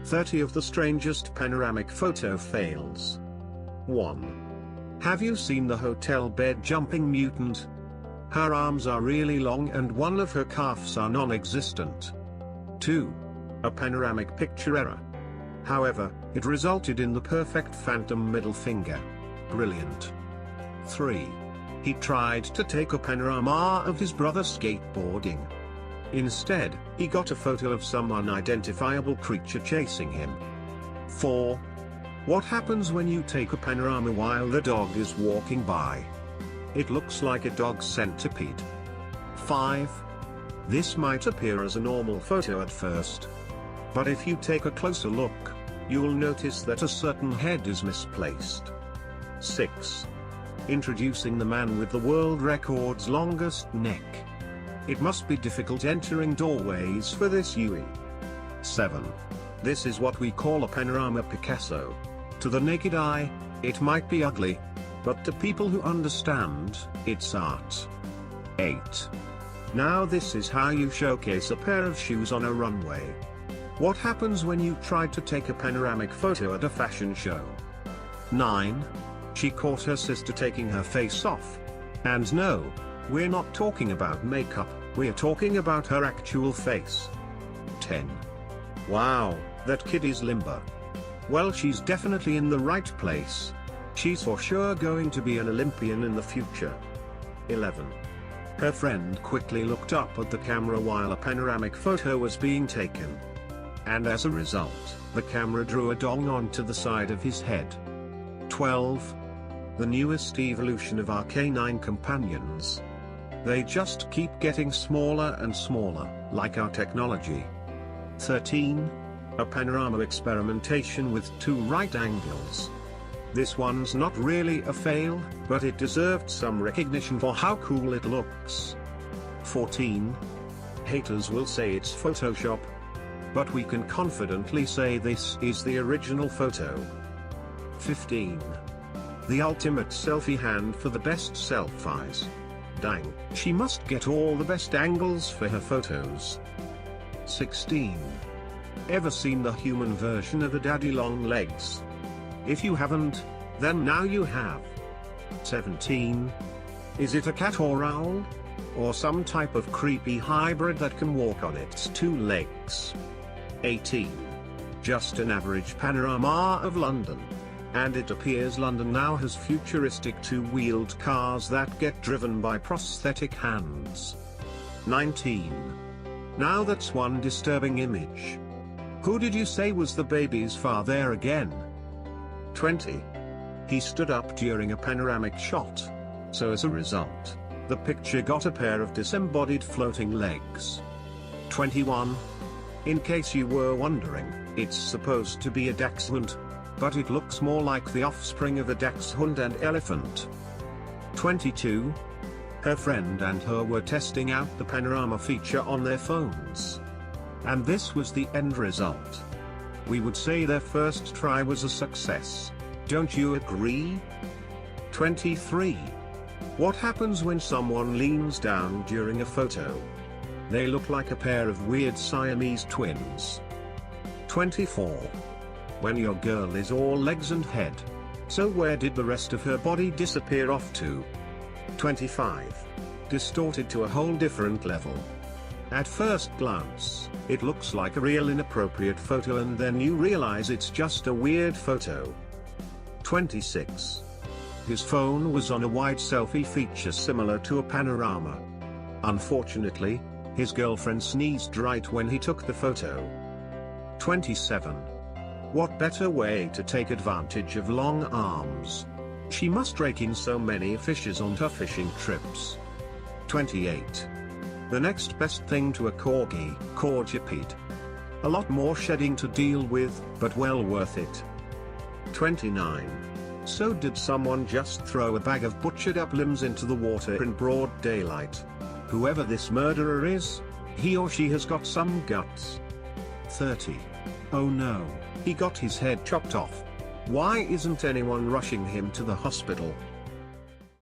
30 of the strangest panoramic photo fails. 1. Have you seen the hotel bed jumping mutant? Her arms are really long and one of her calves are non-existent. 2. A panoramic picture error. However, it resulted in the perfect phantom middle finger. Brilliant. 3. He tried to take a panorama of his brother skateboarding. Instead, he got a photo of some unidentifiable creature chasing him. 4. What happens when you take a panorama while the dog is walking by? It looks like a dog-centipede. 5. This might appear as a normal photo at first. But if you take a closer look, you'll notice that a certain head is misplaced. 6. Introducing the man with the world record's longest neck. It must be difficult entering doorways for this Yui. 7. This is what we call a panorama Picasso. To the naked eye, it might be ugly, but to people who understand, it's art. 8. Now this is how you showcase a pair of shoes on a runway. What happens when you try to take a panoramic photo at a fashion show? 9. She caught her sister taking her face off. And no, we're not talking about makeup, we're talking about her actual face. 10. Wow, that kid is limber. Well, she's definitely in the right place. She's for sure going to be an Olympian in the future. 11. Her friend quickly looked up at the camera while a panoramic photo was being taken. And as a result, the camera drew a dong onto the side of his head. 12. The newest evolution of our canine companions. They just keep getting smaller and smaller, like our technology. 13. A panorama experimentation with 2 right angles. This one's not really a fail, but it deserved some recognition for how cool it looks. 14. Haters will say it's Photoshop, but we can confidently say this is the original photo. 15. The ultimate selfie hand for the best selfies. Dang, she must get all the best angles for her photos. 16. Ever seen the human version of a daddy long legs? If you haven't, then now you have. 17. Is it a cat or owl? Or some type of creepy hybrid that can walk on its 2 legs? 18. Just an average panorama of London. And it appears London now has futuristic 2-wheeled cars that get driven by prosthetic hands. 19. Now that's one disturbing image. Who did you say was the baby's father again? 20. He stood up during a panoramic shot. So as a result, the picture got a pair of disembodied floating legs. 21. In case you were wondering, it's supposed to be a dachshund, but it looks more like the offspring of a dachshund and elephant. 22. Her friend and her were testing out the panorama feature on their phones. And this was the end result. We would say their first try was a success. Don't you agree? 23. What happens when someone leans down during a photo? They look like a pair of weird Siamese twins. 24. When your girl is all legs and head. So where did the rest of her body disappear off to? 25. Distorted to a whole different level. At first glance, it looks like a real inappropriate photo and then you realize it's just a weird photo. 26. His phone was on a wide selfie feature similar to a panorama. Unfortunately, his girlfriend sneezed right when he took the photo. 27. What better way to take advantage of long arms? She must rake in so many fishes on her fishing trips. 28. The next best thing to a quadruped. A lot more shedding to deal with, but well worth it. 29. So did someone just throw a bag of butchered up limbs into the water in broad daylight? Whoever this murderer is, he or she has got some guts. 30. Oh no, he got his head chopped off. Why isn't anyone rushing him to the hospital?